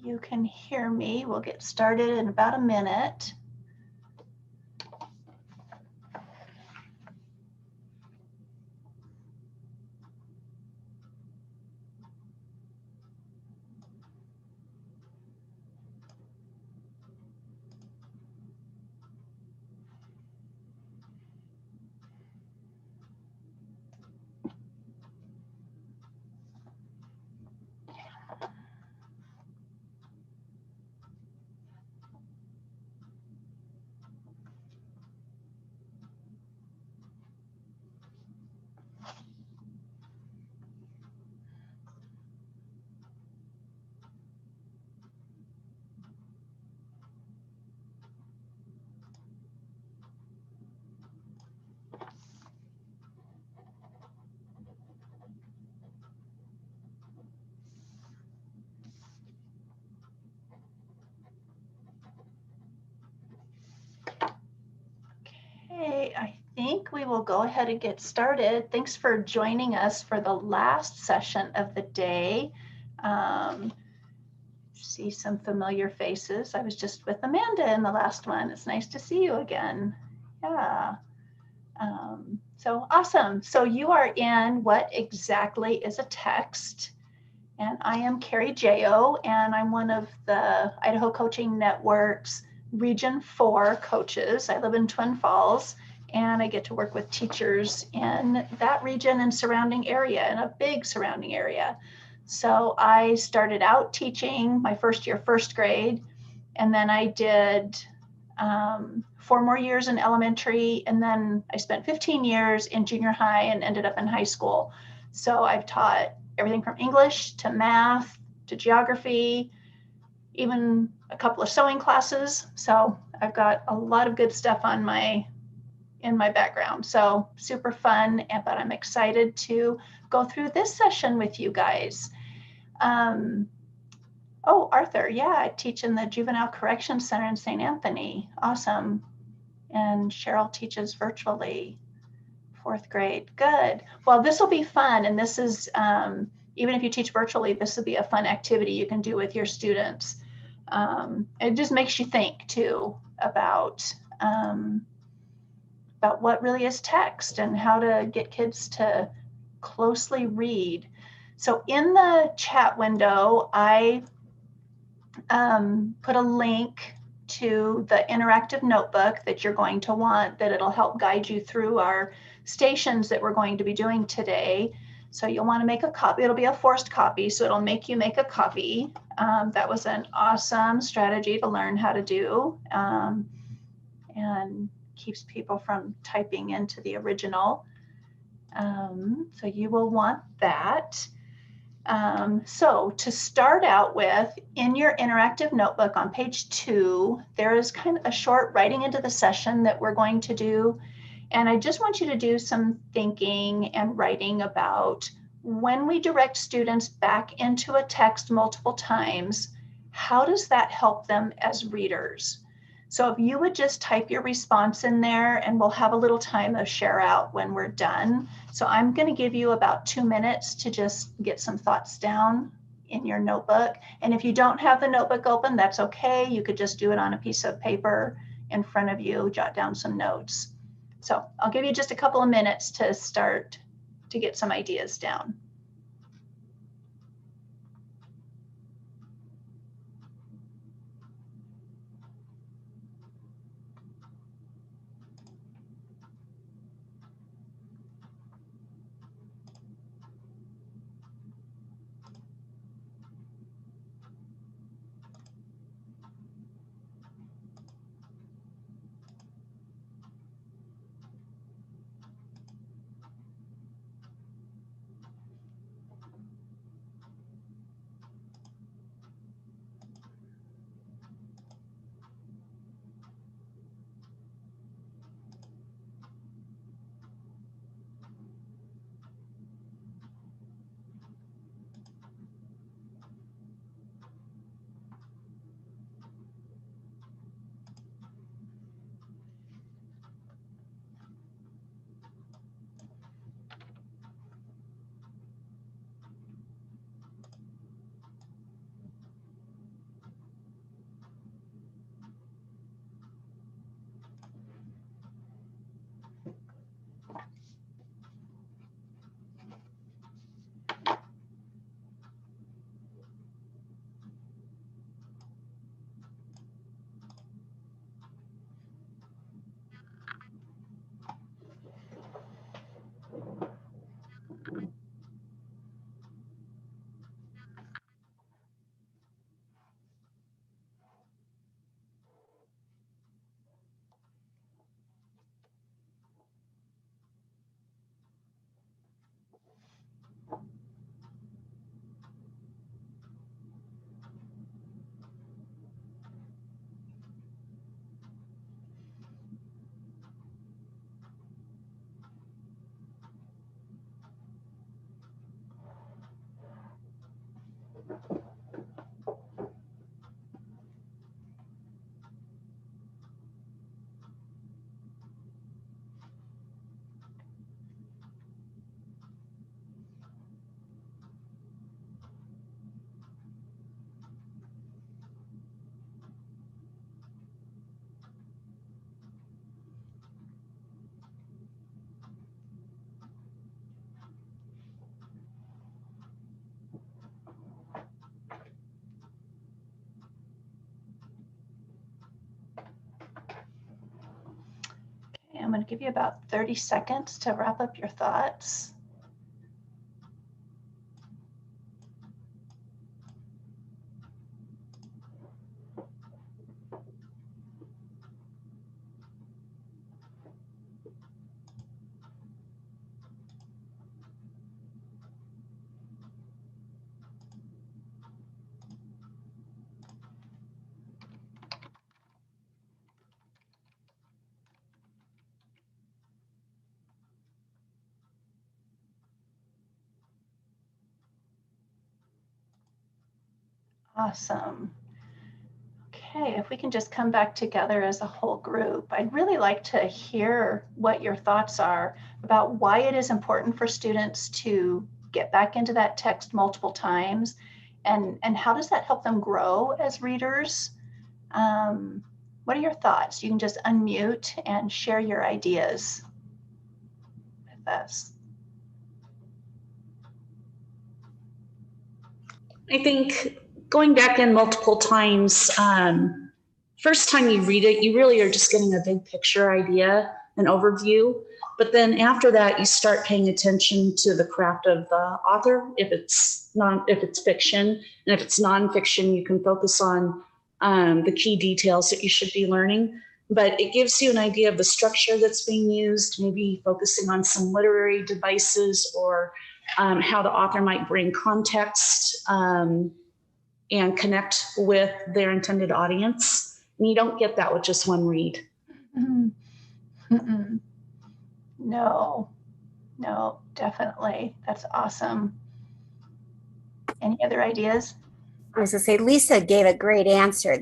you can hear me, we'll get started in about a minute. Okay, I think we will go ahead and get started. Thanks for joining us for the last session of the day. See some familiar faces. I was just with Amanda in the last one. It's nice to see you again. Yeah. So awesome. So you are in What Exactly is a Text? And I am Karrie Jayo, and I'm one of the Idaho Coaching Network's Region 4 coaches. I live in Twin Falls, and I get to work with teachers in that region and surrounding area, in a big surrounding area. So I started out teaching my first year, first grade, and then I did 4 more years in elementary, and then I spent 15 years in junior high and ended up in high school. So I've taught everything from English to math to geography, even a couple of sewing classes. So I've got a lot of good stuff in my background. So super fun, but I'm excited to go through this session with you guys. Oh, Arthur, yeah, I teach in the Juvenile Correction Center in St. Anthony. Awesome. And Cheryl teaches virtually, 4th grade. Good. Well, this will be fun. And this is, even if you teach virtually, this will be a fun activity you can do with your students. It just makes you think too about what really is text and how to get kids to closely read. So in the chat window, I put a link to the interactive notebook that you're going to want, that it'll help guide you through our stations that we're going to be doing today. So you'll want to make a copy. It'll be a forced copy, so it'll make you make a copy. That was an awesome strategy to learn how to do, and keeps people from typing into the original. So you will want that. So to start out with, in your interactive notebook on page 2, there is kind of a short writing into the session that we're going to do. And I just want you to do some thinking and writing about, when we direct students back into a text multiple times, how does that help them as readers? So if you would just type your response in there, and we'll have a little time of share out when we're done. So I'm going to give you about 2 minutes to just get some thoughts down in your notebook. And if you don't have the notebook open, that's okay. You could just do it on a piece of paper in front of you, jot down some notes. So I'll give you just a couple of minutes to start to get some ideas down. I'll give you about 30 seconds to wrap up your thoughts. Awesome. Okay, if we can just come back together as a whole group, I'd really like to hear what your thoughts are about why it is important for students to get back into that text multiple times, and how does that help them grow as readers? What are your thoughts? You can just unmute and share your ideas with us. I think going back in multiple times, first time you read it, you really are just getting a big picture idea, an overview. But then after that, you start paying attention to the craft of the author. If it's fiction, and if it's nonfiction, you can focus on the key details that you should be learning. But it gives you an idea of the structure that's being used, maybe focusing on some literary devices, or how the author might bring context and connect with their intended audience. And you don't get that with just one read. Mm-mm. No, definitely. That's awesome. Any other ideas? I was going to say, Lisa gave a great answer.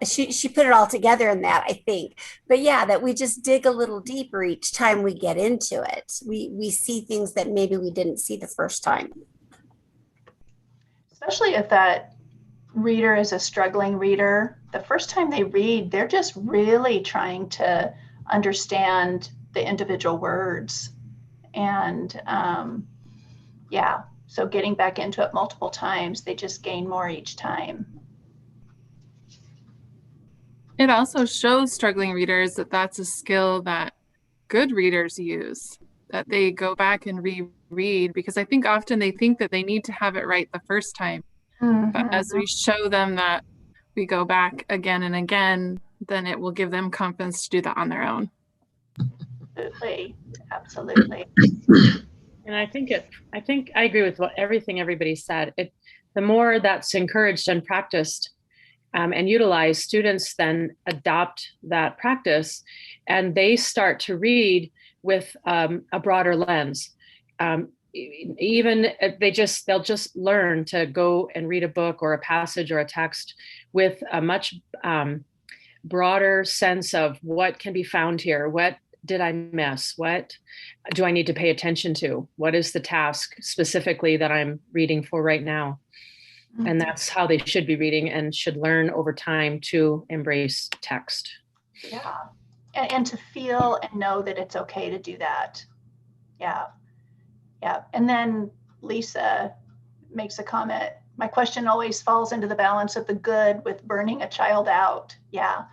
She put it all together in that, I think. But yeah, that we just dig a little deeper each time we get into it. We see things that maybe we didn't see the first time. Especially if that reader is a struggling reader. The first time they read, they're just really trying to understand the individual words. And yeah, so getting back into it multiple times, they just gain more each time. It also shows struggling readers that that's a skill that good readers use, that they go back and reread, because I think often they think that they need to have it right the first time. Mm-hmm. But as we show them that we go back again and again, then it will give them confidence to do that on their own. Absolutely. And I think I agree with everything everybody said. The more that's encouraged and practiced and utilized, students then adopt that practice, and they start to read with a broader lens. Even they'll just learn to go and read a book or a passage or a text with a much broader sense of what can be found here. What did I miss? What do I need to pay attention to? What is the task specifically that I'm reading for right now? Mm-hmm. And that's how they should be reading and should learn over time to embrace text. Yeah. And to feel and know that it's okay to do that. Yeah. Yeah. And then Lisa makes a comment. My question always falls into the balance of the good with burning a child out. Yeah.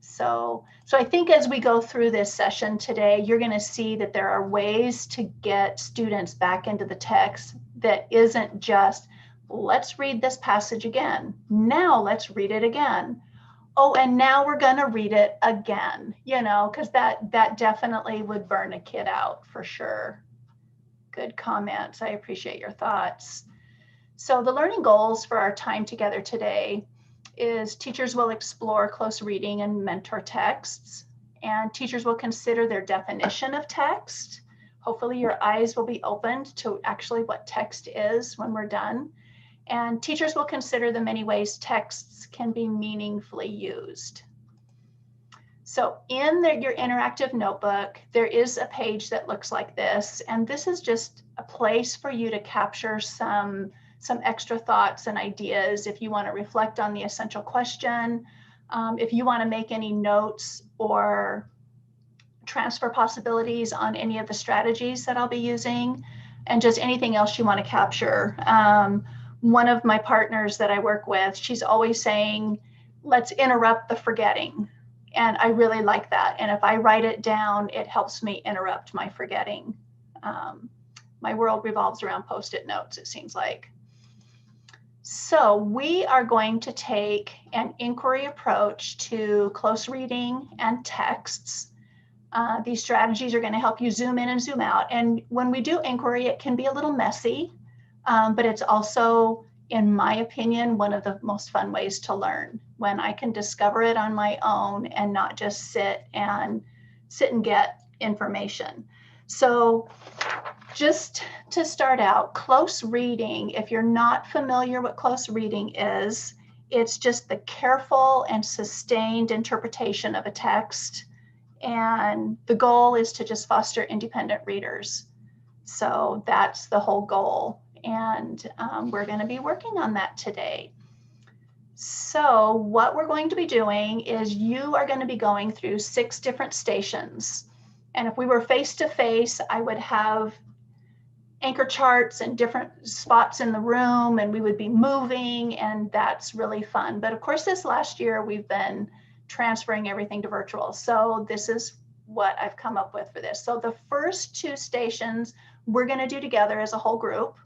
So I think as we go through this session today, you're going to see that there are ways to get students back into the text that isn't just, let's read this passage again. Now let's read it again. Oh, and now we're going to read it again, because that definitely would burn a kid out for sure. Good comments. I appreciate your thoughts. So the learning goals for our time together today is teachers will explore close reading and mentor texts, and teachers will consider their definition of text. Hopefully your eyes will be opened to actually what text is when we're done. And teachers will consider the many ways texts can be meaningfully used. So in your interactive notebook, there is a page that looks like this, and this is just a place for you to capture some extra thoughts and ideas if you want to reflect on the essential question, if you want to make any notes or transfer possibilities on any of the strategies that I'll be using, and just anything else you want to capture. One of my partners that I work with, she's always saying, let's interrupt the forgetting. And I really like that. And if I write it down, it helps me interrupt my forgetting. My world revolves around Post-it notes, it seems like. So we are going to take an inquiry approach to close reading and texts. These strategies are going to help you zoom in and zoom out. And when we do inquiry, it can be a little messy, but it's also, in my opinion, one of the most fun ways to learn, when I can discover it on my own and not just sit and get information. So just to start out, close reading, if you're not familiar what close reading is, it's just the careful and sustained interpretation of a text. And the goal is to just foster independent readers. So that's the whole goal. And we're going to be working on that today. So what we're going to be doing is you are going to be going through 6 different stations. And if we were face to face, I would have anchor charts and different spots in the room, and we would be moving, and that's really fun. But of course, this last year, we've been transferring everything to virtual. So this is what I've come up with for this. So the first 2 stations we're going to do together as a whole group.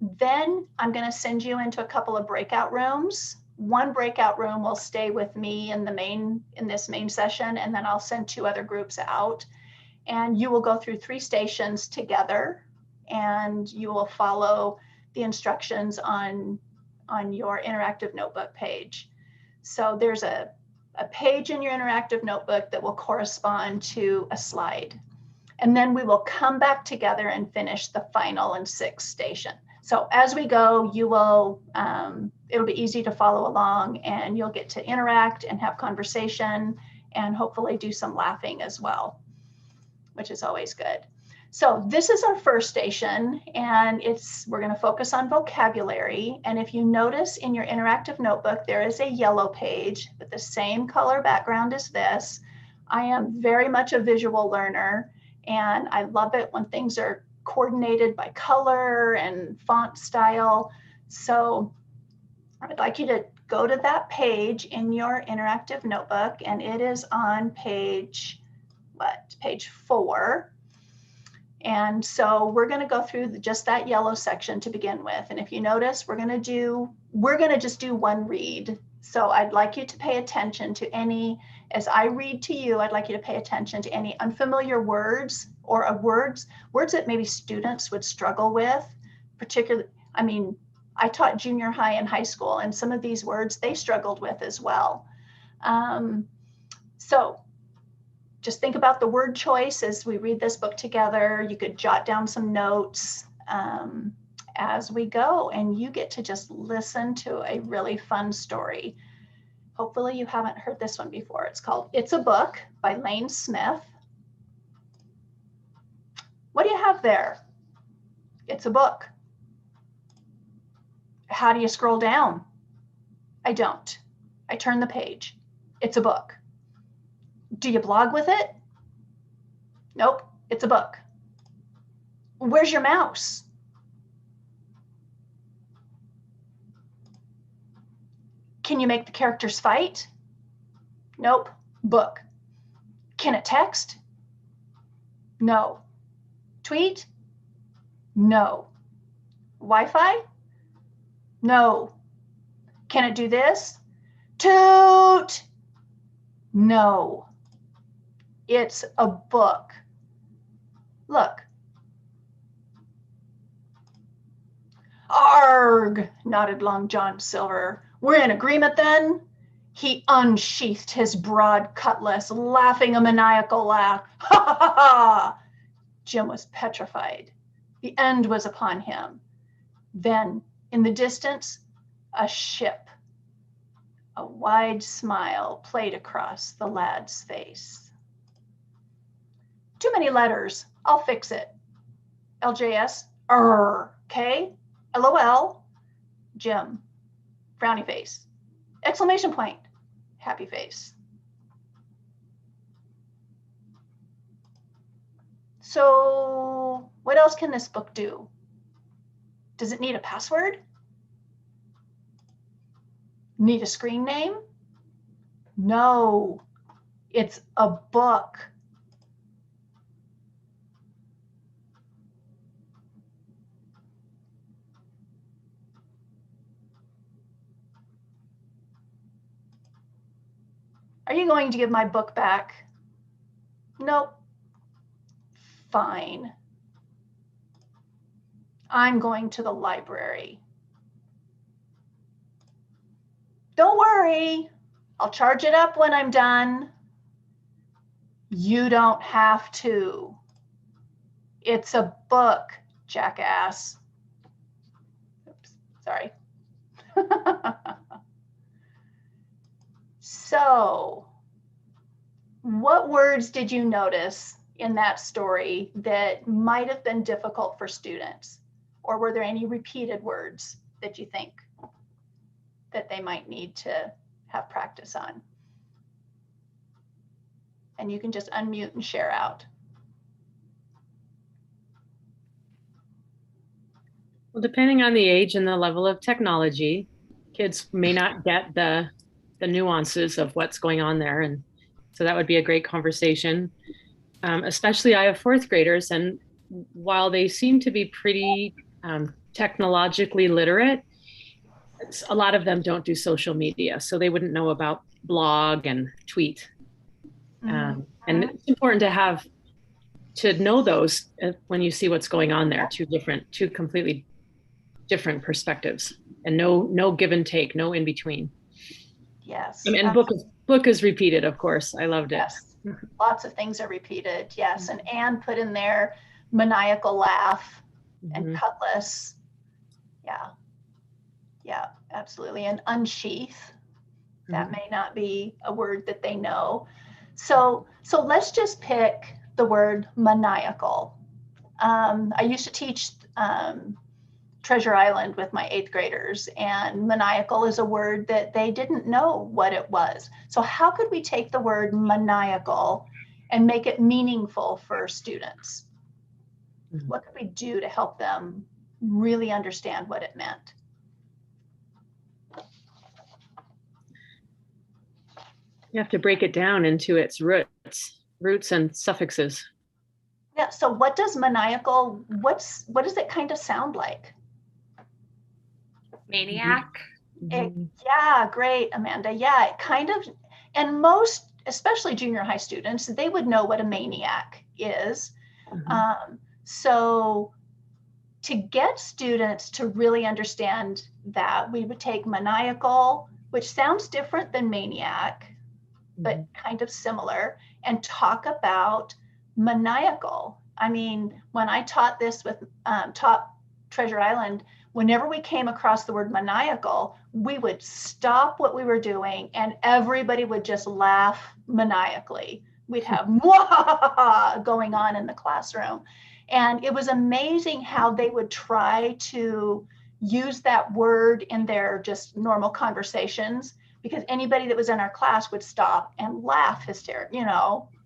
Then I'm going to send you into a couple of breakout rooms. One breakout room will stay with me in this main session, and then I'll send 2 other groups out. And you will go through 3 stations together, and you will follow the instructions on your interactive notebook page. So there's a page in your interactive notebook that will correspond to a slide. And then we will come back together and finish the final and 6th station. So as we go, you will, it'll be easy to follow along, and you'll get to interact and have conversation and hopefully do some laughing as well, which is always good. So this is our first station, and we're going to focus on vocabulary. And if you notice in your interactive notebook, there is a yellow page with the same color background as this. I am very much a visual learner, and I love it when things are coordinated by color and font style. So I'd like you to go to that page in your interactive notebook, and it is on page 4. And so we're going to go through just that yellow section to begin with. And if you notice, we're going to just do one read. So I'd like you to pay attention to as I read to you, I'd like you to pay attention to any unfamiliar words or words that maybe students would struggle with, particularly, I taught junior high and high school, and some of these words they struggled with as well. So just think about the word choice as we read this book together. You could jot down some notes as we go, and you get to just listen to a really fun story. Hopefully you haven't heard this one before. It's called It's a Book by Lane Smith. What do you have there? It's a book. How do you scroll down? I don't. I turn the page. It's a book. Do you blog with it? Nope, it's a book. Where's your mouse? Can you make the characters fight? Nope, book. Can it text? No. Tweet? No. Wi-Fi? No. Can it do this? Toot! No. It's a book. Look. Arg, nodded Long John Silver. We're in agreement then? He unsheathed his broad cutlass, laughing a maniacal laugh. Ha ha ha ha! Jim was petrified. The end was upon him. Then, in the distance, a ship. A wide smile played across the lad's face. Too many letters. I'll fix it. LJS, K, LOL, Jim, frowny face, exclamation point, happy face. So what else can this book do? Does it need a password? Need a screen name? No, it's a book. Are you going to give my book back? Nope. Fine. I'm going to the library. Don't worry, I'll charge it up when I'm done. You don't have to. It's a book, jackass. Oops, sorry. So, what words did you notice in that story that might have been difficult for students? Or were there any repeated words that you think that they might need to have practice on? And you can just unmute and share out. Well, depending on the age and the level of technology, kids may not get the nuances of what's going on there. And so that would be a great conversation. Especially I have fourth graders, and while they seem to be pretty technologically literate, a lot of them don't do social media, so they wouldn't know about blog and tweet. And it's important to know those when you see what's going on there. Two completely different perspectives, and no give and take, no in between. Yes. And book is repeated, of course. I loved it. Yes. Lots of things are repeated. Yes. And Anne put in there maniacal laugh and cutlass. Yeah. Yeah, absolutely. And unsheath. That may not be a word that they know. So let's just pick the word maniacal. I used to teach Treasure Island with my 8th graders, and maniacal is a word that they didn't know what it was. So how could we take the word maniacal and make it meaningful for students? What could we do to help them really understand what it meant? You have to break it down into its roots and suffixes. Yeah, so what does maniacal, what does it kind of sound like? Maniac. Yeah, great, Amanda. Yeah, it kind of, and most, especially junior high students, they would know what a maniac is. So to get students to really understand that, we would take maniacal, which sounds different than maniac, but kind of similar, and talk about maniacal. I mean, when I taught this with taught Treasure Island, whenever we came across the word maniacal, we would stop what we were doing and everybody would just laugh maniacally. We'd have "Mwah!" going on in the classroom. And it was amazing how they would try to use that word in their just normal conversations, because anybody that was in our class would stop and laugh hysterically,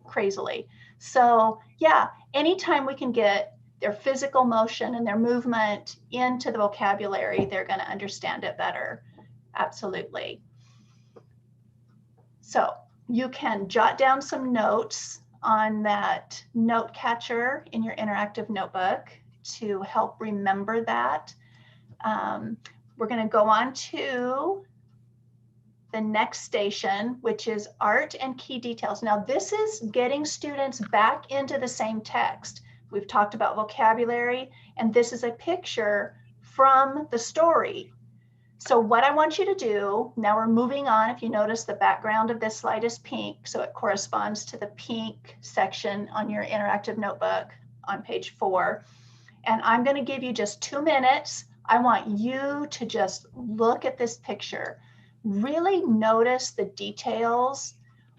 crazily. So yeah, anytime we can get their physical motion and their movement into the vocabulary, they're going to understand it better. Absolutely. So you can jot down some notes on that note catcher in your interactive notebook to help remember that. We're going to go on to the next station, which is art and key details. Now, this is getting students back into the same text. We've talked about vocabulary, and this is a picture from the story. So what I want you to do, now we're moving on. If you notice, the background of this slide is pink, so it corresponds to the pink section on your interactive notebook on page 4. And I'm going to give you just 2 minutes. I want you to just look at this picture. Really notice the details.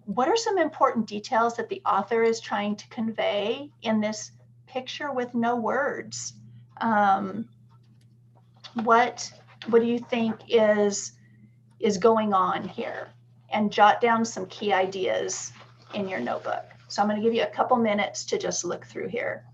What are some important details that the author is trying to convey in this picture with no words? What do you think is going on here? And jot down some key ideas in your notebook. So I'm going to give you a couple minutes to just look through here.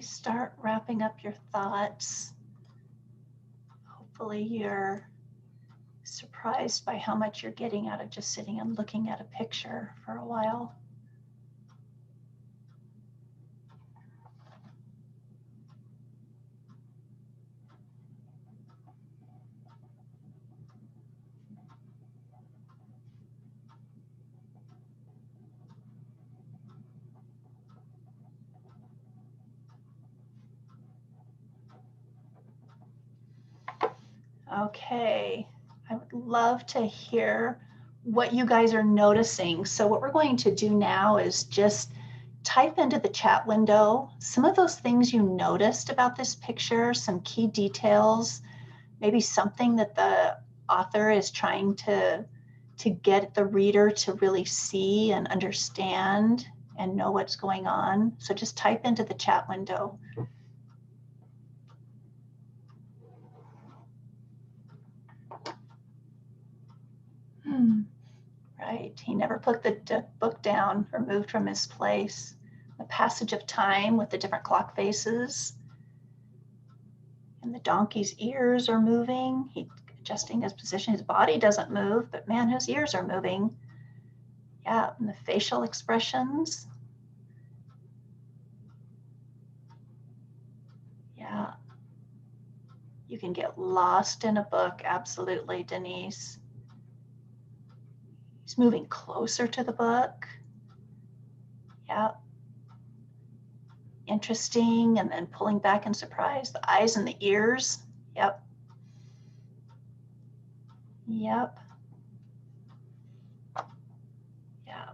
start wrapping up your thoughts. Hopefully you're surprised by how much you're getting out of just sitting and looking at a picture for a while. Okay, I would love to hear what you guys are noticing. So what we're going to do now is just type into the chat window some of those things you noticed about this picture, some key details, maybe something that the author is trying to get the reader to really see and understand and know what's going on. So just type into the chat window. Right, he never put the book down or moved from his place. The passage of time with the different clock faces. And the donkey's ears are moving. He's adjusting his position. His body doesn't move, but man, his ears are moving. Yeah, and the facial expressions. Yeah. You can get lost in a book, absolutely, Denise. He's moving closer to the book. Yeah. Interesting, and then pulling back in surprise. The eyes and the ears. Yep. Yep. Yeah.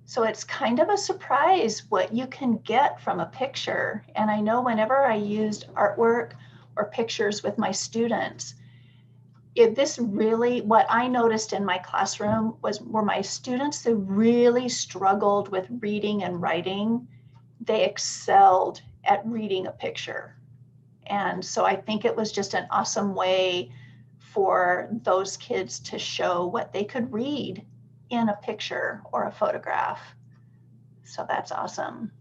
So it's kind of a surprise what you can get from a picture. And I know whenever I used artwork or pictures with my students, this really, what I noticed in my classroom were my students who really struggled with reading and writing, they excelled at reading a picture. And so I think it was just an awesome way for those kids to show what they could read in a picture or a photograph. So that's awesome.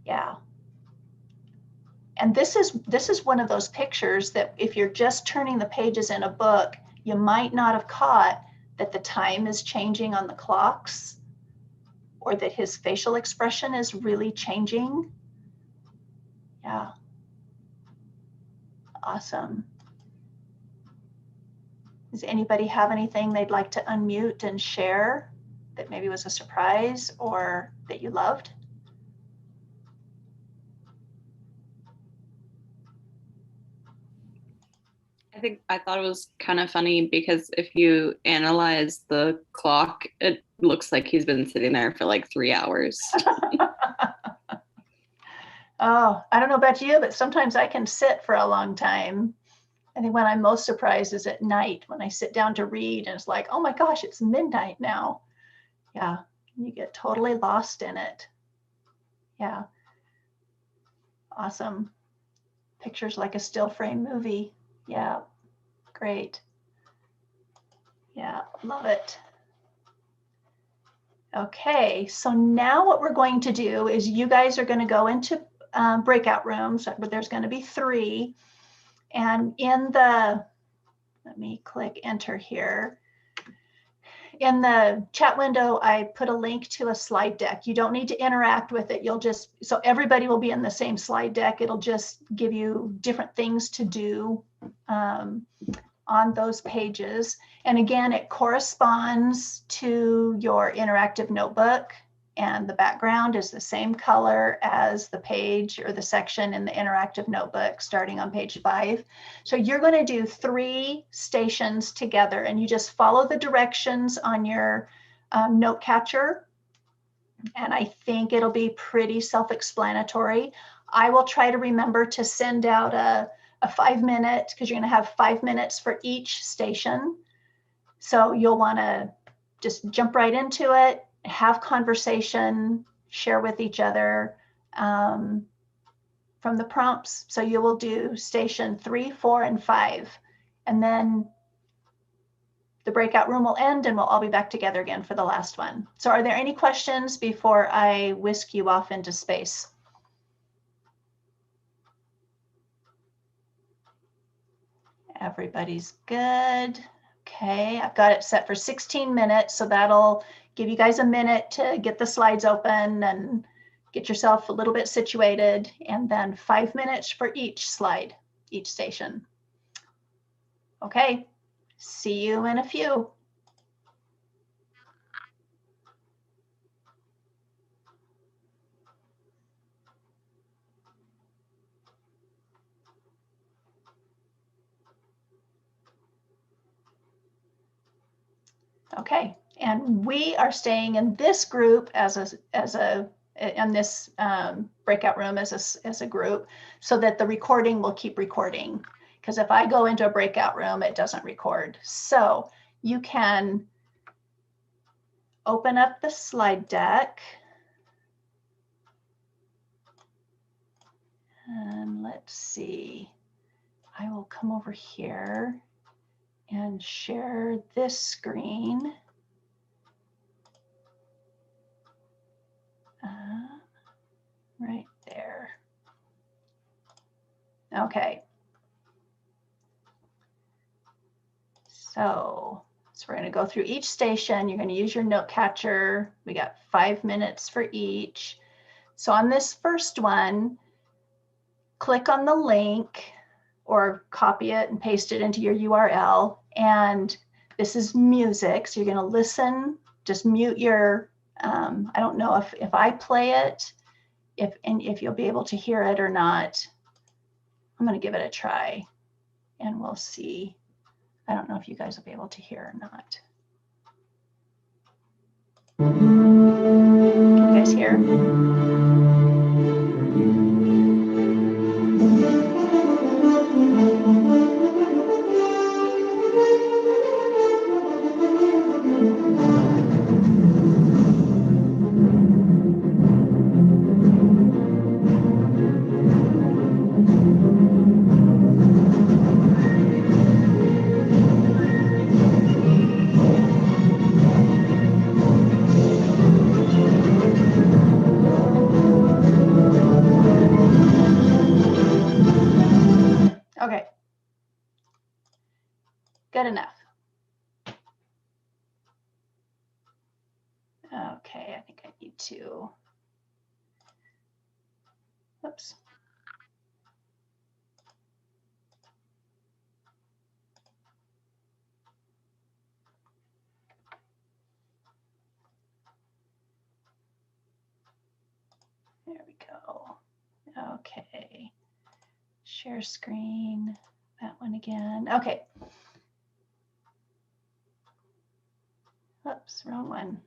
Yeah. And this is one of those pictures that if you're just turning the pages in a book, you might not have caught that the time is changing on the clocks or that his facial expression is really changing. Yeah. Awesome. Does anybody have anything they'd like to unmute and share that maybe was a surprise or that you loved? I thought it was kind of funny because if you analyze the clock, it looks like he's been sitting there for like 3 hours. Oh, I don't know about you, but sometimes I can sit for a long time. I think when I'm most surprised is at night when I sit down to read and it's like, oh my gosh, it's midnight now. Yeah, you get totally lost in it. Yeah. Awesome. Pictures like a still frame movie. Yeah, great. Yeah, love it. Okay, so now what we're going to do is you guys are going to go into breakout rooms, but there's going to be 3. And in the, let me click enter here. In the chat window, I put a link to a slide deck. You don't need to interact with it. You'll just, so everybody will be in the same slide deck. It'll just give you different things to do on those pages. And again, it corresponds to your interactive notebook, and the background is the same color as the page or the section in the interactive notebook starting on page 5. So you're going to do 3 stations together, and you just follow the directions on your note catcher. And I think it'll be pretty self-explanatory. I will try to remember to send out a 5-minute, because you're going to have 5 minutes for each station. So you'll want to just jump right into it, have conversation, share with each other from the prompts. So you will do station 3, 4, and 5. And then the breakout room will end and we'll all be back together again for the last one. So are there any questions before I whisk you off into space? Everybody's good. Okay, I've got it set for 16 minutes, so that'll give you guys a minute to get the slides open and get yourself a little bit situated, and then 5 minutes for each slide, each station. Okay, see you in a few. Okay, and we are staying in this group in this breakout room as a group, so that the recording will keep recording. Because if I go into a breakout room, it doesn't record. So you can open up the slide deck. And let's see, I will come over here and share this screen. Right there. Okay. So we're going to go through each station. You're going to use your note catcher. We got 5 minutes for each. So on this first one, click on the link or copy it and paste it into your URL. And this is music. So you're going to listen, just mute your, I don't know if I play it, if you'll be able to hear it or not. I'm going to give it a try and we'll see. I don't know if you guys will be able to hear or not. Can you guys hear? Okay, good enough. Okay, I think I need to, oops. There we go. Okay, share screen, that one again. Okay. Oops, wrong one.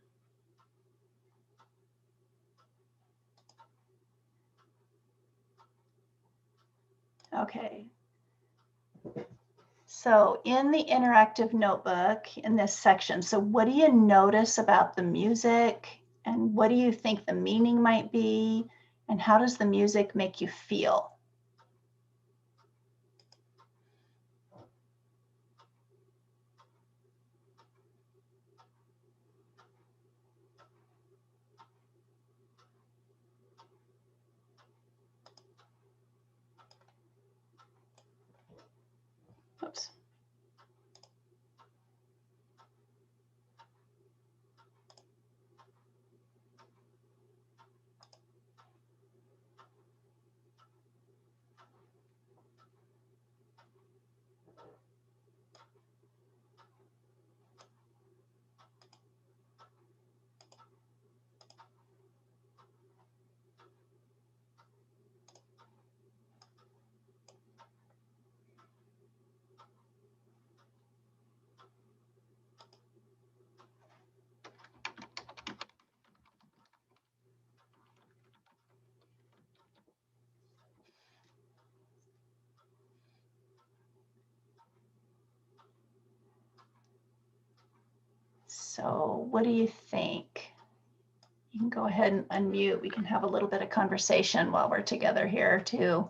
Okay. So in the interactive notebook in this section, so what do you notice about the music and what do you think the meaning might be and how does the music make you feel? Oops. So what do you think? You can go ahead and unmute. We can have a little bit of conversation while we're together here too.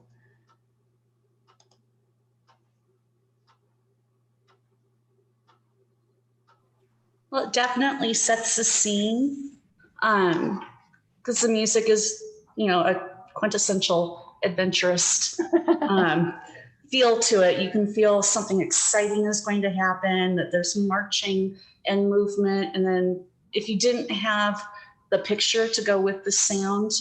Well, it definitely sets the scene because the music is, you know, a quintessential adventurous feel to it. You can feel something exciting is going to happen, that there's marching and movement. And then if you didn't have the picture to go with the sound,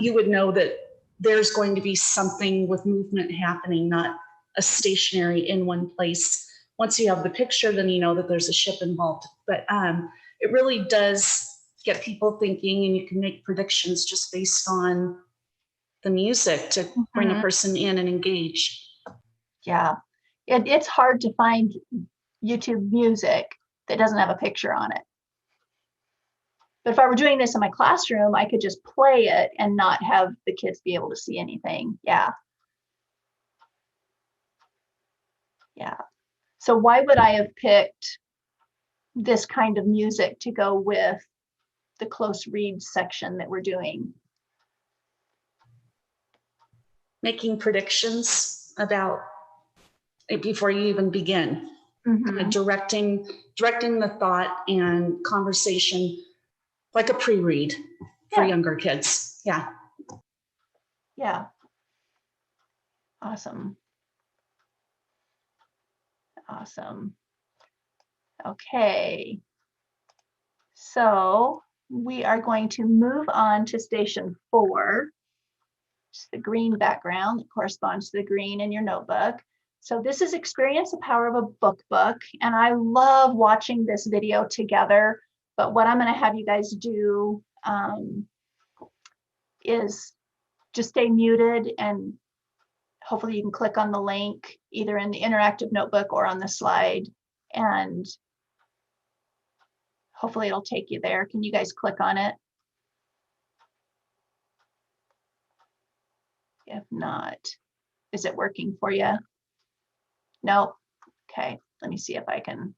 you would know that there's going to be something with movement happening, not a stationary in one place. Once you have the picture, then you know that there's a ship involved. But it really does get people thinking, and you can make predictions just based on the music to bring a person in and engage. Yeah, it's hard to find YouTube music that doesn't have a picture on it. But if I were doing this in my classroom, I could just play it and not have the kids be able to see anything. Yeah. Yeah. So why would I have picked this kind of music to go with the close read section that we're doing? Making predictions about it before you even begin. Kind of directing the thought and conversation like a pre-read for younger kids. Yeah. Yeah. Awesome. Awesome. Okay. So we are going to move on to station 4. It's the green background that corresponds to the green in your notebook. So this is Experience the Power of a Book. And I love watching this video together. But what I'm going to have you guys do is just stay muted, and hopefully you can click on the link either in the interactive notebook or on the slide, and hopefully it'll take you there. Can you guys click on it? If not, is it working for you? No? Okay, let me see if I can,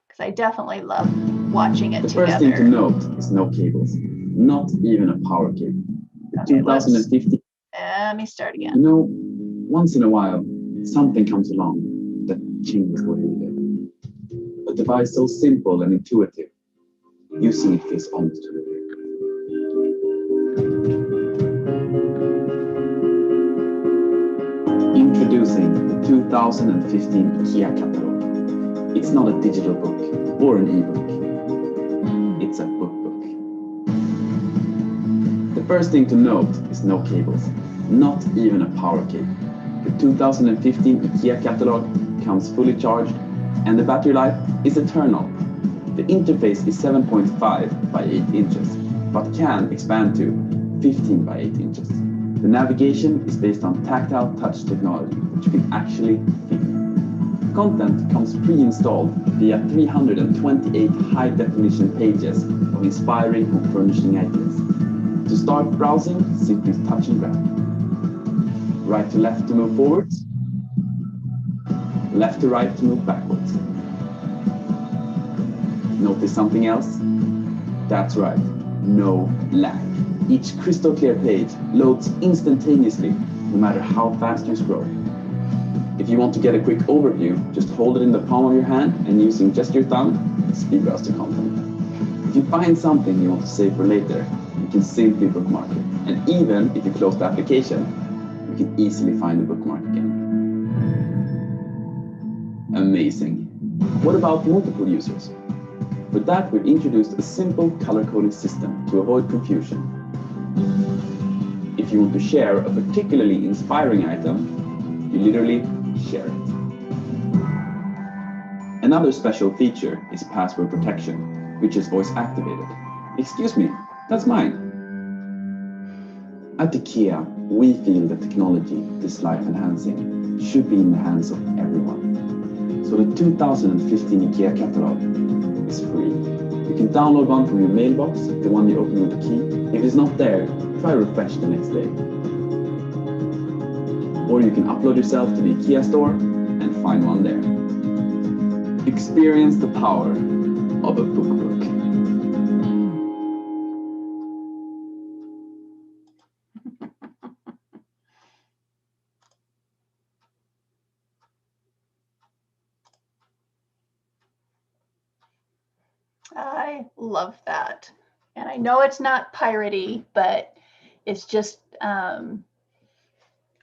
because I definitely love watching it together. The first thing to note is no cables, not even a power cable. Okay, 2050. Let me start again. You know, once in a while, something comes along that changes what you do. A device so simple and intuitive, using it feels almost familiar. Introducing the 2015 IKEA catalog. It's not a digital book or an ebook. It's a book. The first thing to note is no cables, not even a power cable. The 2015 IKEA catalog comes fully charged, and the battery life is eternal. The interface is 7.5 by 8 inches, but can expand to 15 by 8 inches. The navigation is based on tactile touch technology, which you can actually feel. Content comes pre-installed via 328 high-definition pages of inspiring home furnishing ideas. To start browsing, simply touch and grab. Right to left to move forwards. Left to right to move backwards. Notice something else? That's right, no lag. Each crystal clear page loads instantaneously, no matter how fast you scroll. If you want to get a quick overview, just hold it in the palm of your hand and using just your thumb, speed browse the content. If you find something you want to save for later, you can simply bookmark it. And even if you close the application, you can easily find the bookmark again. Amazing. What about multiple users? For that, we've introduced a simple color-coding system to avoid confusion. If you want to share a particularly inspiring item, you literally share it. Another special feature is password protection, which is voice activated. Excuse me, that's mine. At IKEA, we feel that technology that's life-enhancing should be in the hands of everyone. So the 2015 IKEA catalog is free. You can download one from your mailbox, the one you open with the key. If it's not there, try refresh the next day. Or you can upload yourself to the IKEA store and find one there. Experience the power of a book. I love that. And I know it's not piratey, but it's just,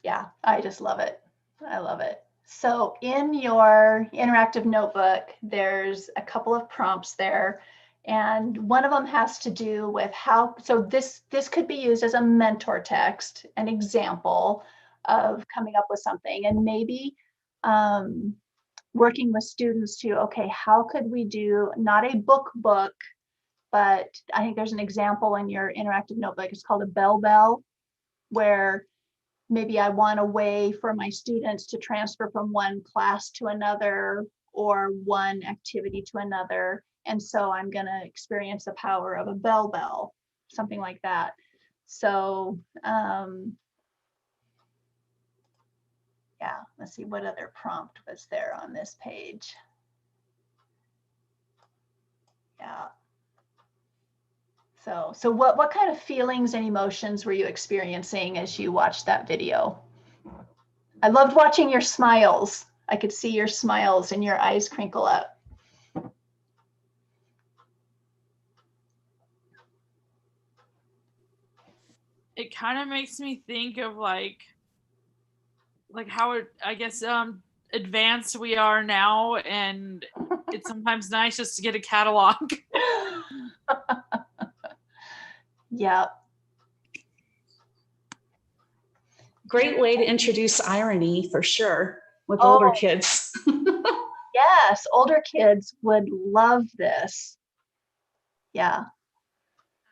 Yeah, I just love it. I love it. So in your interactive notebook, there's a couple of prompts there. And one of them has to do with how, so this could be used as a mentor text, an example of coming up with something. And maybe working with students to, okay, how could we do not a book, but I think there's an example in your interactive notebook. It's called a bell, where maybe I want a way for my students to transfer from one class to another or one activity to another. And so I'm going to experience the power of a bell, something like that. So yeah, let's see what other prompt was there on this page. Yeah. So what kind of feelings and emotions were you experiencing as you watched that video? I loved watching your smiles. I could see your smiles and your eyes crinkle up. It kind of makes me think of like how I guess advanced we are now, and it's sometimes nice just to get a catalog. Yeah. Great way to introduce irony for sure with older kids. Yes, older kids would love this. Yeah.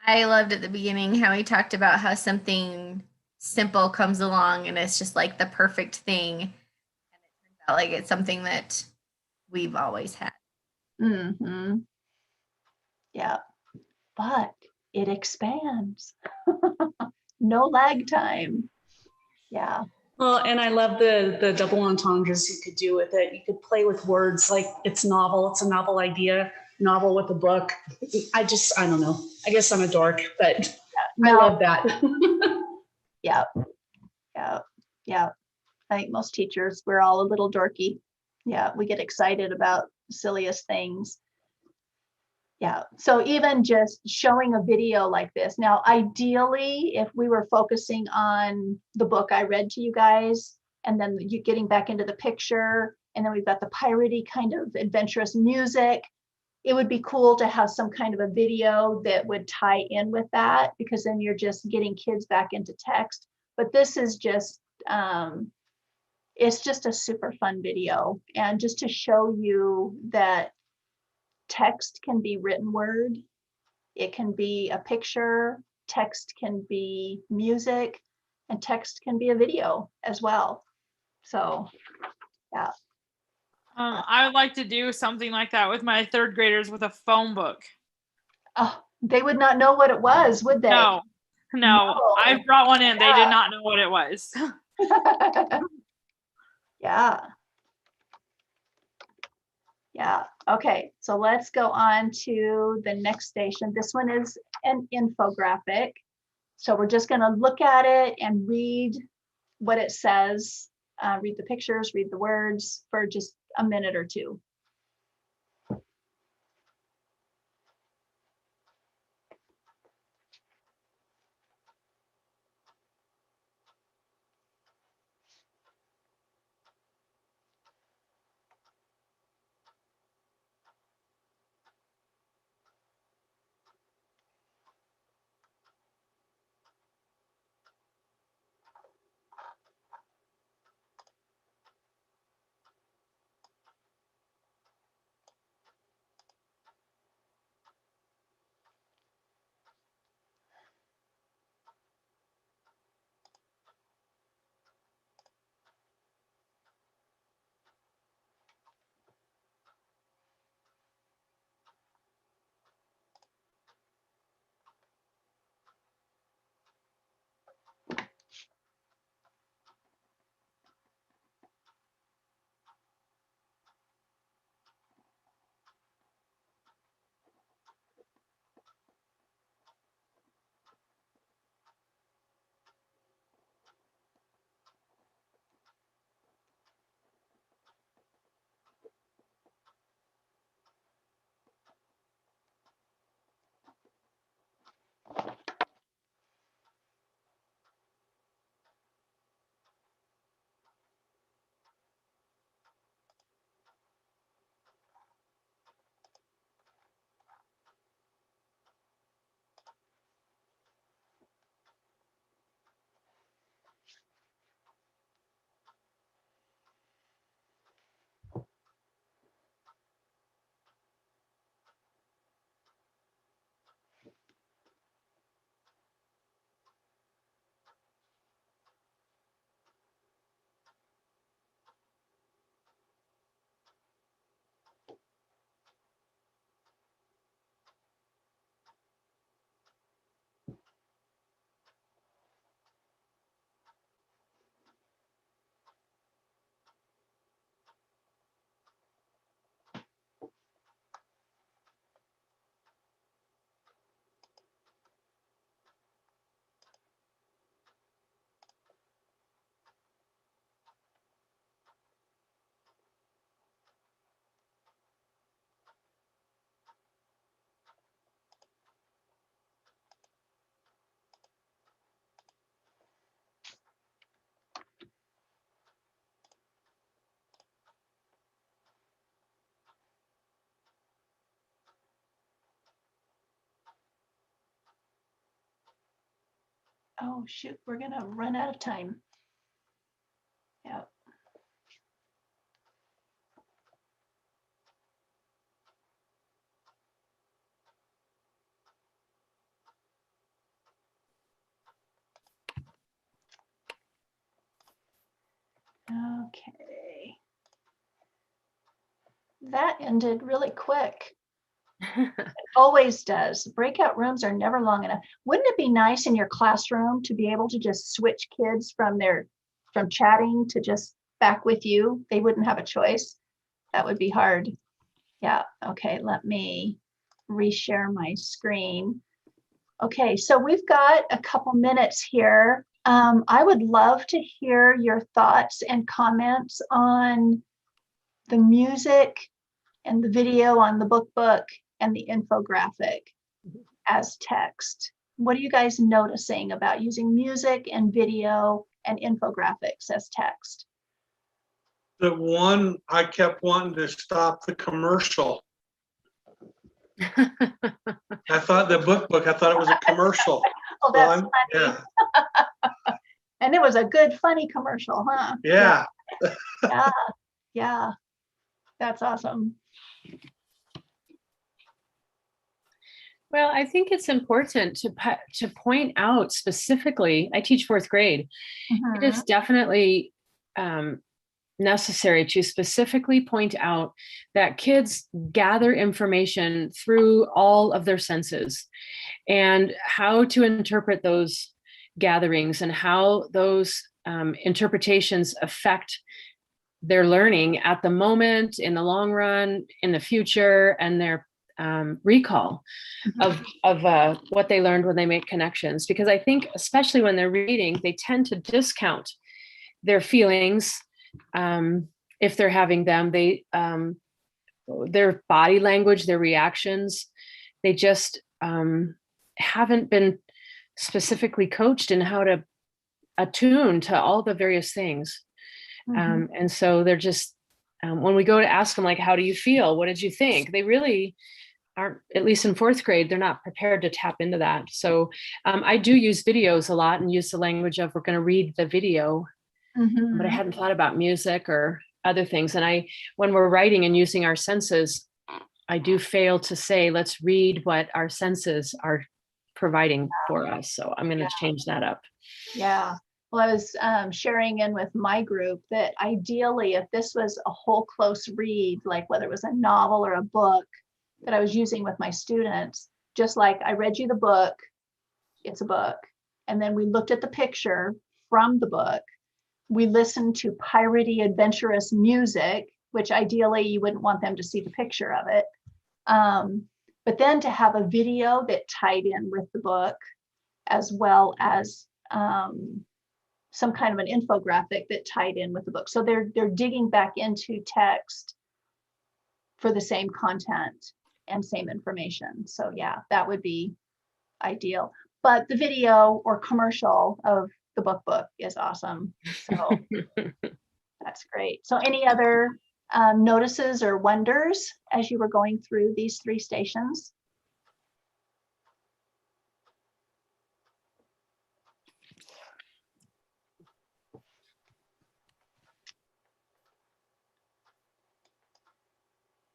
I loved at the beginning how he talked about how something simple comes along and it's just like the perfect thing. And it turns out like it's something that we've always had. Mm-hmm. Yeah. But it expands. No lag time. Yeah. Well, and I love the double entendres you could do with it. You could play with words like it's novel, it's a novel idea, novel with a book. I don't know. I guess I'm a dork, but I love that. Yeah. Yeah. Yeah. I think most teachers, we're all a little dorky. Yeah. We get excited about the silliest things. Yeah. So even just showing a video like this. Now, ideally, if we were focusing on the book I read to you guys, and then you getting back into the picture, and then we've got the piratey kind of adventurous music, it would be cool to have some kind of a video that would tie in with that, because then you're just getting kids back into text. But this is just, it's just a super fun video. And just to show you that text can be written word, it can be a picture, text can be music, and text can be a video as well. So, yeah. I would like to do something like that with my third graders with a phone book. Oh, they would not know what it was, would they? No. I brought one in. Yeah. They did not know what it was. Yeah. Yeah. Okay. So let's go on to the next station. This one is an infographic. So we're just going to look at it and read what it says, read the pictures, read the words for just a minute or two. Oh, shoot, we're going to run out of time. Yeah. Okay. That ended really quick. It always does. Breakout rooms are never long enough. Wouldn't it be nice in your classroom to be able to just switch kids from chatting to just back with you? They wouldn't have a choice. That would be hard. Yeah, okay, let me reshare my screen. Okay, so we've got a couple minutes here. I would love to hear your thoughts and comments on the music and the video on the book and the infographic as text. What are you guys noticing about using music and video and infographics as text? The one I kept wanting to stop the commercial. I thought the book, I thought it was a commercial. Oh, that's So funny. yeah. And it was a good, funny commercial, huh? Yeah. Yeah, yeah. That's awesome. Well, I think it's important to point out specifically. I teach fourth grade. It is definitely necessary to specifically point out that kids gather information through all of their senses, and how to interpret those gatherings and how those interpretations affect their learning at the moment, in the long run, in the future, and their recall of what they learned when they make connections. Because I think, especially when they're reading, they tend to discount their feelings if they're having them. They their body language, their reactions, they just haven't been specifically coached in how to attune to all the various things. And so they're just, when we go to ask them, like, how do you feel? What did you think? They really aren't, at least in fourth grade, they're not prepared to tap into that. So I do use videos a lot and use the language of, we're going to read the video, but I hadn't thought about music or other things. And when we're writing and using our senses, I do fail to say, let's read what our senses are providing for us. So I'm going to change that up. Yeah. Well, I was sharing in with my group that ideally, if this was a whole close read, like whether it was a novel or a book that I was using with my students, just like I read you the book, it's a book. And then we looked at the picture from the book. We listened to piratey, adventurous music, which ideally you wouldn't want them to see the picture of it. But then to have a video that tied in with the book, as well as some kind of an infographic that tied in with the book. So they're digging back into text for the same content and same information. So yeah, that would be ideal. But the video or commercial of the book is awesome. So that's great. So any other notices or wonders as you were going through these 3 stations?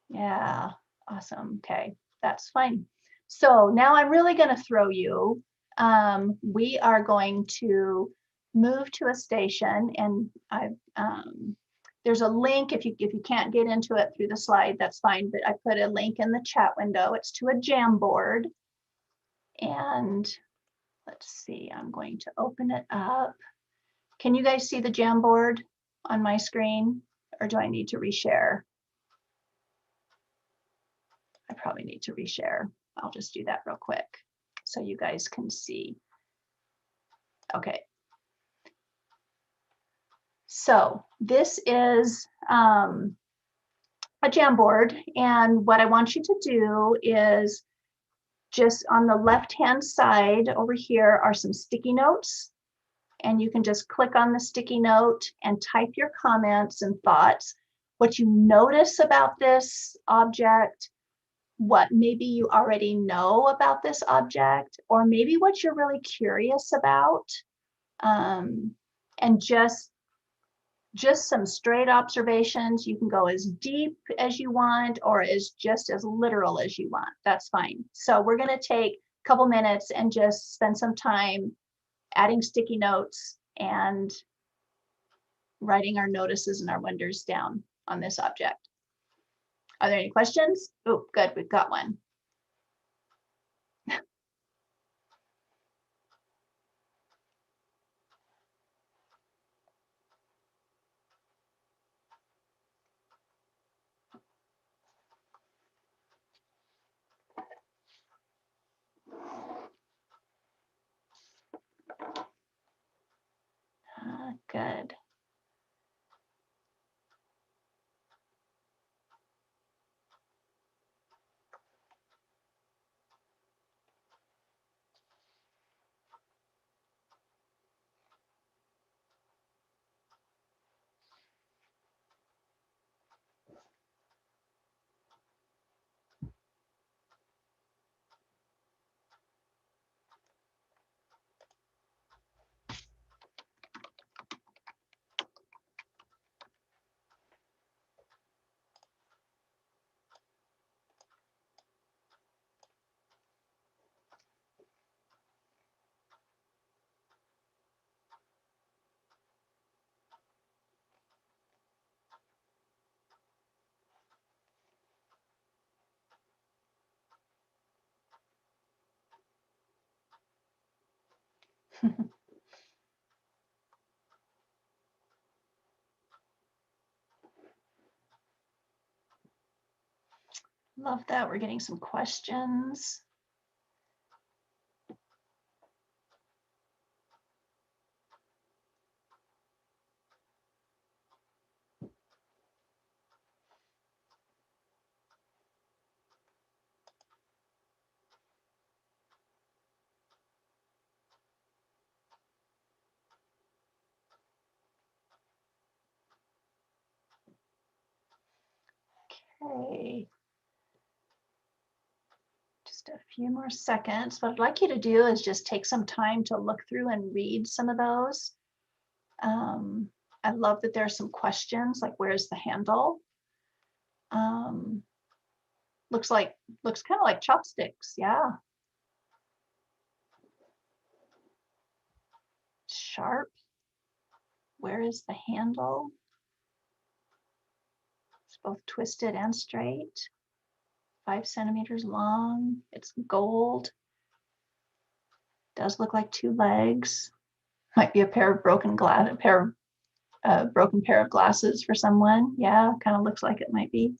Yeah, awesome. Okay, that's fine. So now I'm really going to throw you. We are going to move to a station, and there's a link. If you can't get into it through the slide, that's fine. But I put a link in the chat window. It's to a Jamboard, and let's see. I'm going to open it up. Can you guys see the Jamboard on my screen, or do I need to reshare? I probably need to reshare. I'll just do that real quick so you guys can see. Okay. So this is a Jamboard, and what I want you to do is just on the left-hand side over here are some sticky notes, and you can just click on the sticky note and type your comments and thoughts, what you notice about this object, what maybe you already know about this object, or maybe what you're really curious about. And just some straight observations. You can go as deep as you want or just as literal as you want. That's fine. So we're going to take a couple minutes and just spend some time adding sticky notes and writing our notices and our wonders down on this object. Are there any questions? Oh, good. We've got one. Good. Love that. We're getting some questions. Okay. Just a few more seconds. What I'd like you to do is just take some time to look through and read some of those. I love that there are some questions like, where's the handle? Looks kind of like chopsticks. Yeah. Sharp. Where is the handle? It's both twisted and straight. 5 centimeters long. It's gold. Does look like 2 legs. Might be a pair of broken glass, broken pair of glasses for someone. Yeah, kind of looks like it might be.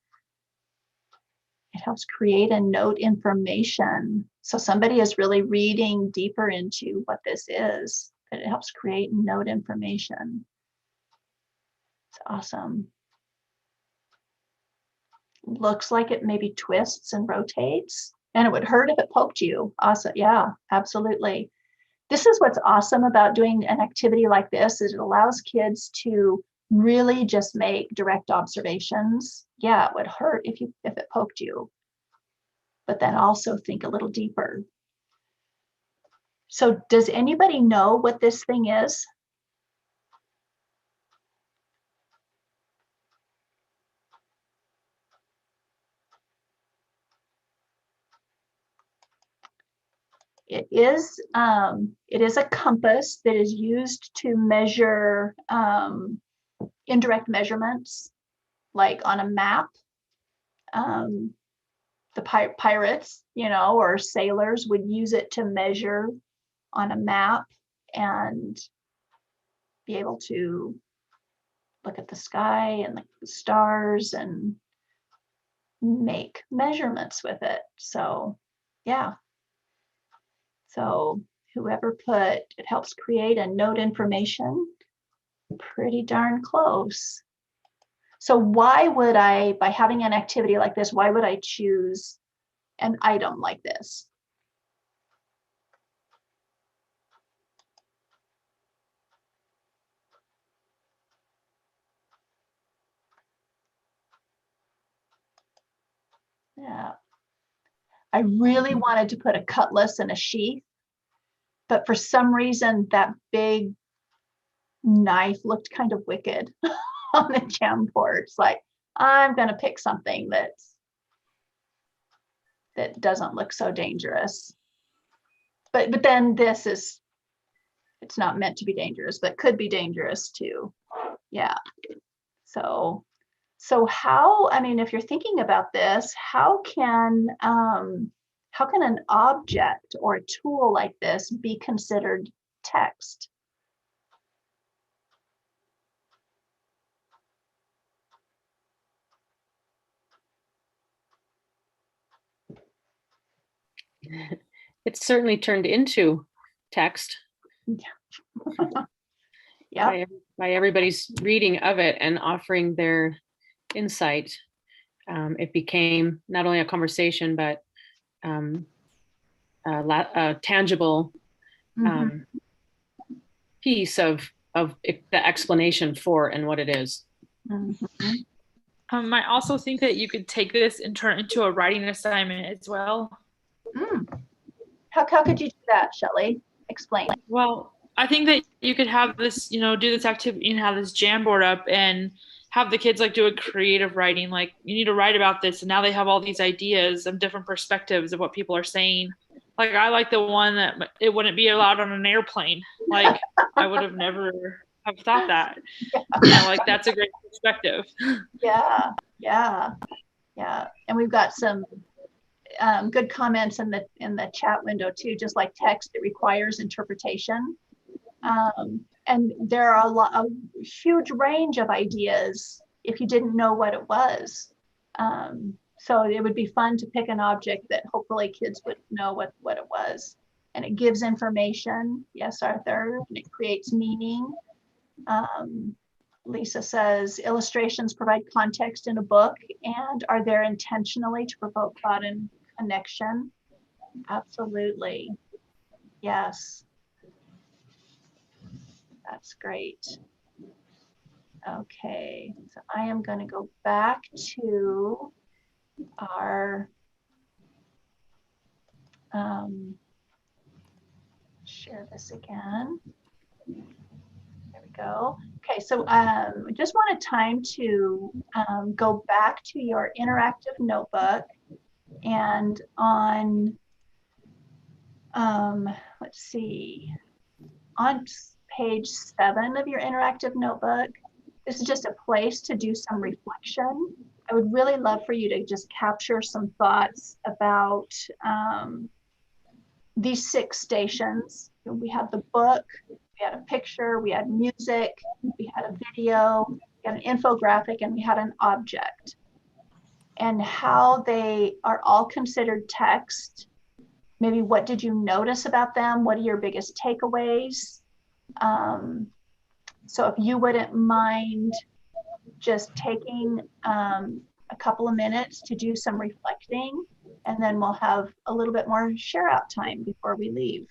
It helps create and note information. So somebody is really reading deeper into what this is, that it helps create and note information. It's awesome. Looks like it maybe twists and rotates, and it would hurt if it poked you. Awesome. Yeah, absolutely. This is what's awesome about doing an activity like this, is it allows kids to really just make direct observations. Yeah, it would hurt if it poked you, but then also think a little deeper. So does anybody know what this thing is? It is a compass that is used to measure indirect measurements, like on a map. The pirates, or sailors would use it to measure on a map and be able to look at the sky and the stars and make measurements with it. So, yeah. So whoever put it helps create and note information, pretty darn close. So why would I, by having an activity like this, why would I choose an item like this? Yeah. I really wanted to put a cutlass in a sheath, but for some reason that big knife looked kind of wicked on the Jamboard. It's like, I'm going to pick something that doesn't look so dangerous. But then this is, it's not meant to be dangerous, but could be dangerous too. Yeah. So how, I mean, if you're thinking about this, how can an object or a tool like this be considered text? It's certainly turned into text. Yeah. By everybody's reading of it and offering their insight. It became not only a conversation, but a tangible piece of the explanation for and what it is. I also think that you could take this and turn it into a writing assignment as well. How could you do that, Shelley? Explain. Well, I think that you could have this, do this activity and have this Jamboard up and have the kids like do a creative writing. Like, you need to write about this, and now they have all these ideas and different perspectives of what people are saying. Like, I like the one that it wouldn't be allowed on an airplane. Like, I would have never have thought that. Like, that's a great perspective. Yeah. And we've got some good comments in the chat window too. Just like text, it requires interpretation, and there are a huge range of ideas if you didn't know what it was. So it would be fun to pick an object that hopefully kids would know what it was, and it gives information. Yes, Arthur, and it creates meaning. Lisa says illustrations provide context in a book and are there intentionally to provoke thought and connection. Absolutely. Yes. That's great. Okay, so I am going to go back to our share this again. There we go. Okay, so just wanted time to go back to your interactive notebook, and on let's see, on page 7 of your interactive notebook, this is just a place to do some reflection. I would really love for you to just capture some thoughts about these 6 stations. We had the book, we had a picture, we had music, we had a video, we had an infographic, and we had an object. And how they are all considered text. Maybe what did you notice about them? What are your biggest takeaways? So if you wouldn't mind just taking a couple of minutes to do some reflecting, and then we'll have a little bit more share out time before we leave.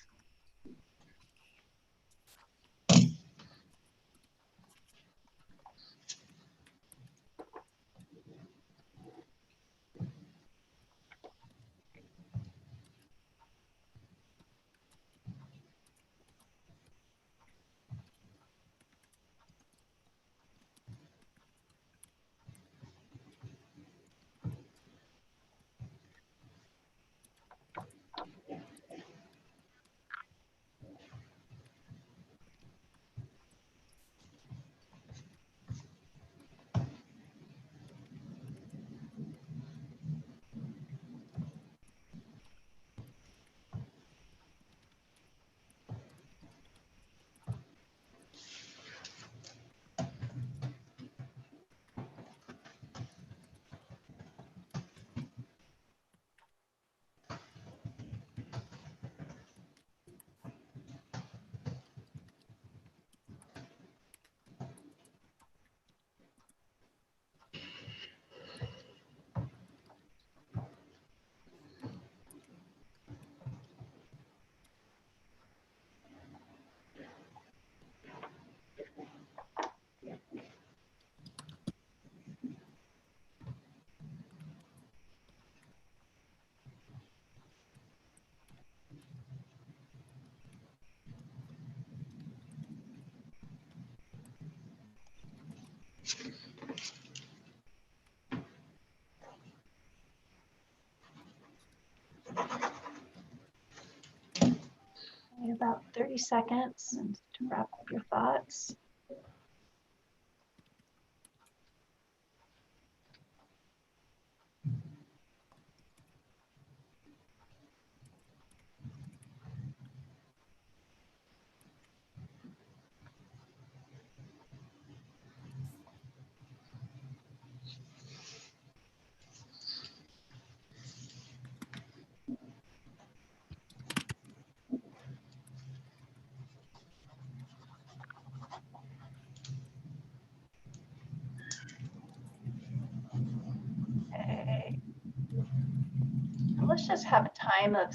About 30 seconds and to wrap up your thoughts. Okay. Let's just have a time of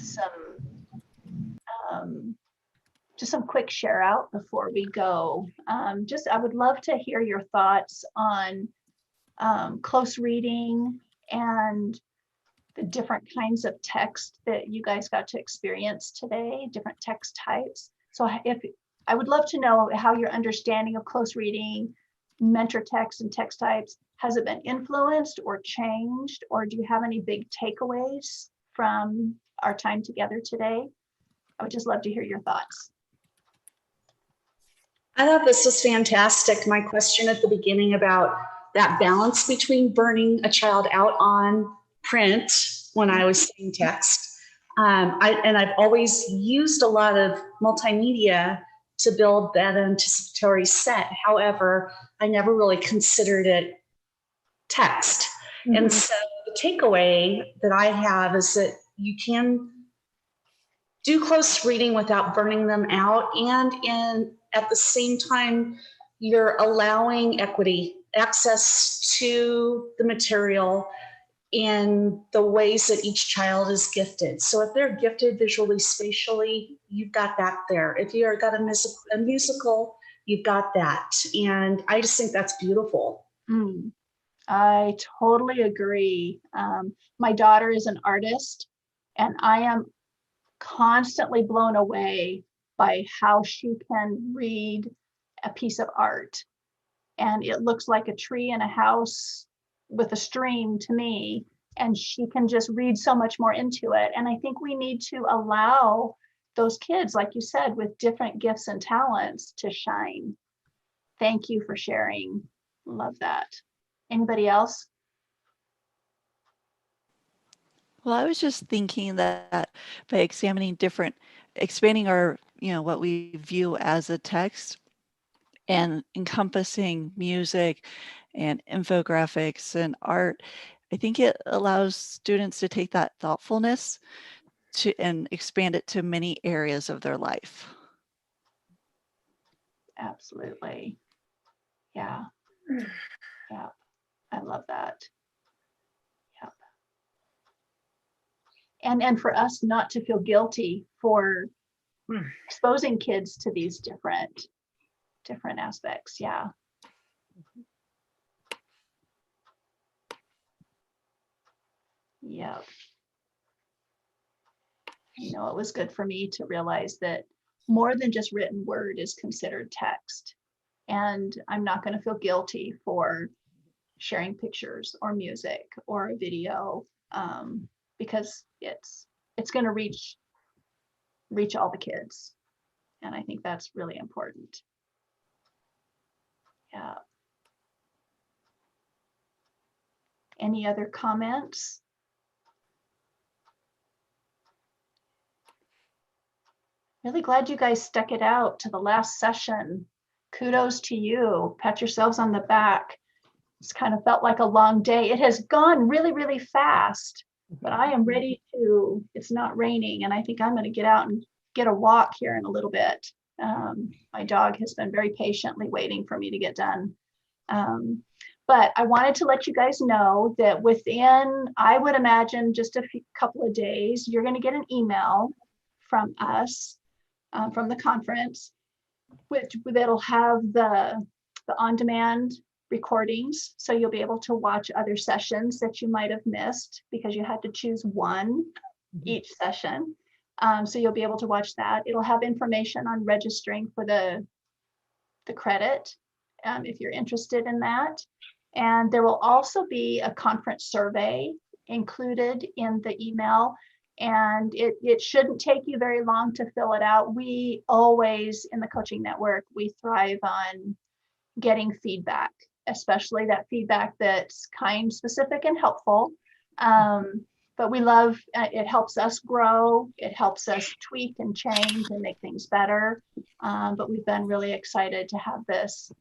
just some quick share out before we go. I would love to hear your thoughts on close reading and the different kinds of text that you guys got to experience today, different text types. So I would love to know how your understanding of close reading, mentor text and text types, has it been influenced or changed, or do you have any big takeaways from our time together today? I would just love to hear your thoughts. I thought this was fantastic. My question at the beginning about that balance between burning a child out on print when I was seeing text. I've always used a lot of multimedia to build that anticipatory set. However, I never really considered it text. Mm-hmm. And so the takeaway that I have is that you can do close reading without burning them out, and at the same time, you're allowing equity, access to the material in the ways that each child is gifted. So if they're gifted visually, spatially, you've got that there. If you've got a musical, you've got that. And I just think that's beautiful. I totally agree. My daughter is an artist, and I am constantly blown away by how she can read a piece of art. And it looks like a tree in a house with a stream to me, and she can just read so much more into it. And I think we need to allow those kids, like you said, with different gifts and talents to shine. Thank you for sharing. Love that. Anybody else? Well, I was just thinking that by expanding our, what we view as a text and encompassing music and infographics and art, I think it allows students to take that thoughtfulness and expand it to many areas of their life. Absolutely. Yeah. Yeah. I love that. Yep. And for us not to feel guilty for exposing kids to these different aspects. Yeah. Yep. You know, it was good for me to realize that more than just written word is considered text. And I'm not going to feel guilty for sharing pictures or music or a video, because it's going to reach all the kids. And I think that's really important. Yeah. Any other comments? Really glad you guys stuck it out to the last session. Kudos to you. Pat yourselves on the back. It's kind of felt like a long day. It has gone really, really fast, but I am ready to, it's not raining, and I think I'm going to get out and get a walk here in a little bit. My dog has been very patiently waiting for me to get done. But I wanted to let you guys know that within, I would imagine, just a couple of days, you're going to get an email from us, from the conference, that'll have the on-demand recordings. So you'll be able to watch other sessions that you might have missed because you had to choose one each session. So you'll be able to watch that. It'll have information on registering for the credit, if you're interested in that. And there will also be a conference survey included in the email. And it shouldn't take you very long to fill it out. We always, in the Coaching Network, we thrive on getting feedback, especially that feedback that's kind, specific, and helpful. But we love, it helps us grow. It helps us tweak and change and make things better. But we've been really excited to have this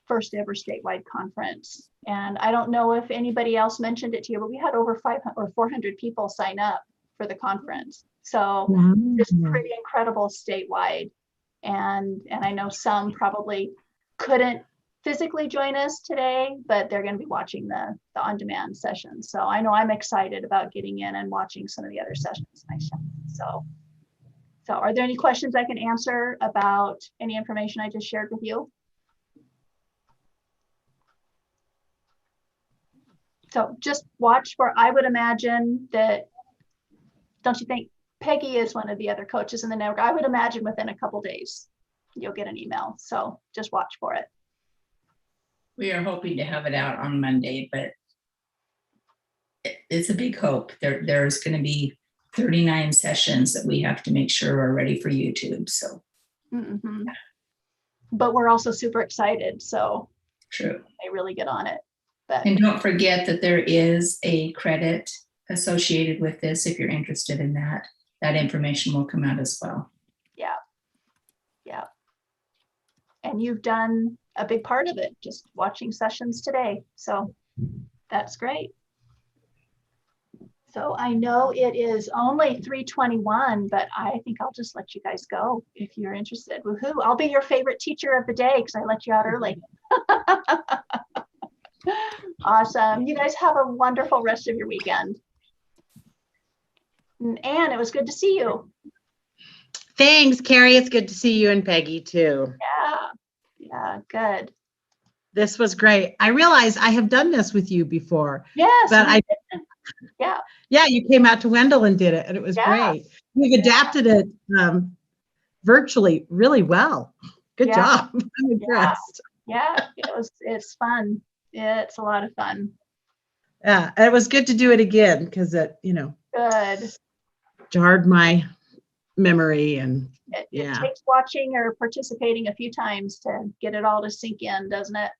first ever statewide conference. And I don't know if anybody else mentioned it to you, but we had over 500 or 400 people sign up for the conference. So it's pretty incredible statewide. And I know some probably couldn't physically join us today, but they're going to be watching the on-demand session. So I know I'm excited about getting in and watching some of the other sessions myself. So are there any questions I can answer about any information I just shared with you? So just watch for, I would imagine that, don't you think Peggy is one of the other coaches in the network? I would imagine within a couple days, you'll get an email. So just watch for it. We are hoping to have it out on Monday, but it's a big hope. There's going to be 39 sessions that we have to make sure are ready for YouTube. So, but we're also super excited. So true. They really get on it. But and don't forget that there is a credit associated with this. If you're interested in that, that information will come out as well. Yeah. Yeah. And you've done a big part of it, just watching sessions today. So that's great. So I know it is only 3:21, but I think I'll just let you guys go if you're interested. Woohoo! I'll be your favorite teacher of the day because I let you out early. Awesome. You guys have a wonderful rest of your weekend. And Anne, it was good to see you. Thanks, Karrie. It's good to see you and Peggy too. Yeah, good. This was great. I realize I have done this with you before. Yes. But yeah, you came out to Wendell and did it, and it was great. We've adapted it virtually really well. Good job. I'm impressed. Yeah, it's fun. It's a lot of fun. Yeah, and it was good to do it again because it, good. Jarred my memory and it takes watching or participating a few times to get it all to sink in, doesn't it?